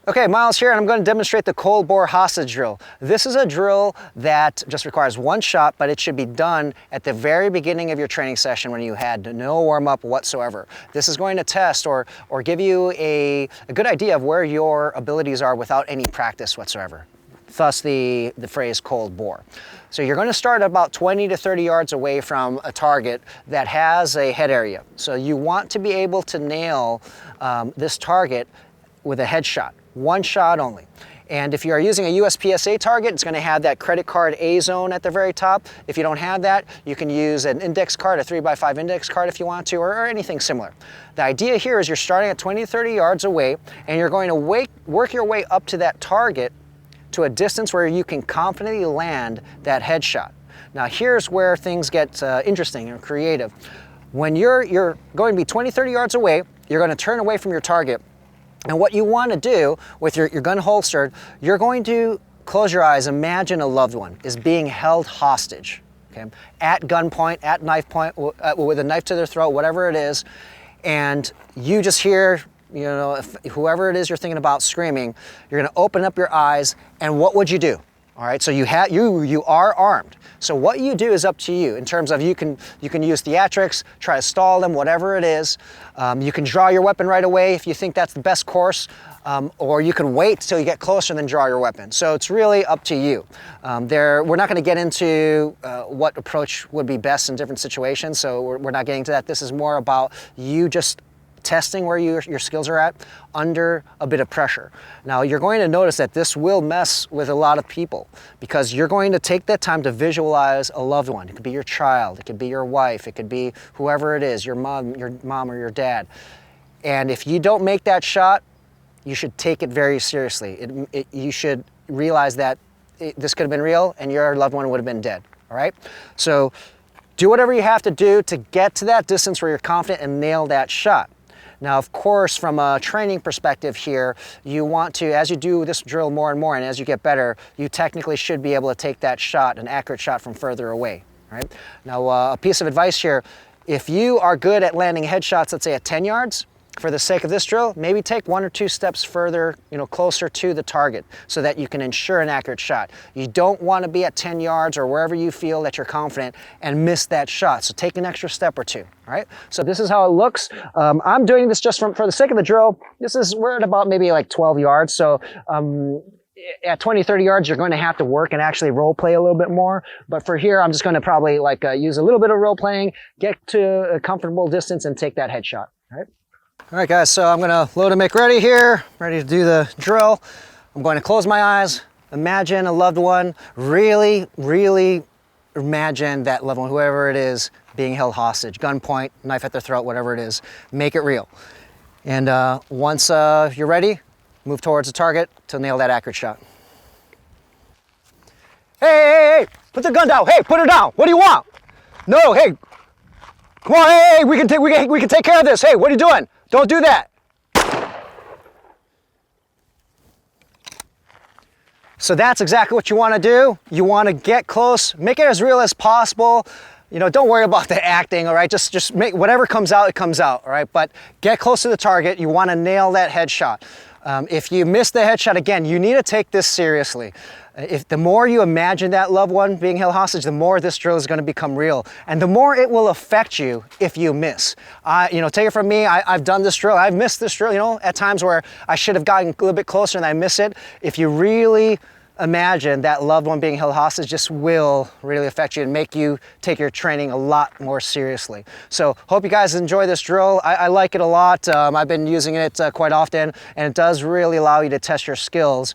Okay, Miles here, and I'm going to demonstrate the cold bore hostage drill. This is a drill that just requires one shot, but it should be done at the very beginning of your training session when you had no warm-up whatsoever. This is going to test or give you a good idea of where your abilities are without any practice whatsoever. Thus the phrase cold bore. So you're going to start about 20 to 30 yards away from a target that has a head area. So you want to be able to nail this target with a headshot. One shot only. And if you are using a USPSA target, it's going to have that credit card A zone at the very top. If you don't have that, you can use an index card, a 3x5 index card if you want to, or anything similar. The idea here is you're starting at 20 to 30 yards away, and you're going to work your way up to that target to a distance where you can confidently land that headshot. Now here's where things get interesting and creative. When you're going to be 20, 30 yards away, you're going to turn away from your target. And what you want to do with your gun holstered, you're going to close your eyes, imagine a loved one is being held hostage, okay? At gunpoint, at knife point, with a knife to their throat, whatever it is, and you just hear, you know, whoever it is you're thinking about screaming, you're going to open up your eyes, and what would you do? All right, so you are armed. So what you do is up to you in terms of you can use theatrics, try to stall them, whatever it is. You can draw your weapon right away if you think that's the best course, or you can wait till you get closer and then draw your weapon. So it's really up to you. We're not going to get into what approach would be best in different situations, so we're not getting to that. This is more about you just testing where your skills are at under a bit of pressure. Now you're going to notice that this will mess with a lot of people because you're going to take that time to visualize a loved one. It could be your child, it could be your wife, it could be whoever it is, your mom or your dad. And if you don't make that shot, you should take it very seriously. You should realize that this could have been real and your loved one would have been dead, all right? So do whatever you have to do to get to that distance where you're confident and nail that shot. Now, of course, from a training perspective here, you want to, as you do this drill more and more and as you get better, you technically should be able to take that shot, an accurate shot from further away, right? Now, a piece of advice here, if you are good at landing headshots, let's say at 10 yards, for the sake of this drill, maybe take 1 or 2 steps further, closer to the target so that you can ensure an accurate shot. You don't want to be at 10 yards or wherever you feel that you're confident and miss that shot. So take an extra step or 2, all right? So this is how it looks. I'm doing this just for the sake of the drill. We're at about maybe like 12 yards. So at 20, 30 yards, you're going to have to work and actually role play a little bit more. But for here, I'm just going to probably use a little bit of role playing, get to a comfortable distance and take that headshot, all right? All right, guys, so I'm gonna load and make ready here, ready to do the drill. I'm going to close my eyes, imagine a loved one, really, really imagine that loved one, whoever it is, being held hostage, gunpoint, knife at their throat, whatever it is, make it real. And once you're ready, move towards the target to nail that accurate shot. Hey, put the gun down, hey, put her down, what do you want? No, hey, come on, hey, we can take care of this, hey, what are you doing? Don't do that. So that's exactly what you want to do. You want to get close, make it as real as possible. Don't worry about the acting, all right? Just make whatever comes out, it comes out, all right? But get close to the target. You want to nail that headshot. If you miss the headshot, again, you need to take this seriously. The more you imagine that loved one being held hostage, the more this drill is going to become real. And the more it will affect you if you miss. Take it from me, I've done this drill, I've missed this drill, at times where I should have gotten a little bit closer and I miss it. If you really imagine that loved one being held hostage, just will really affect you and make you take your training a lot more seriously. So hope you guys enjoy this drill. I like it a lot. I've been using it quite often, and it does really allow you to test your skills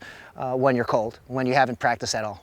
when you're cold, when you haven't practiced at all.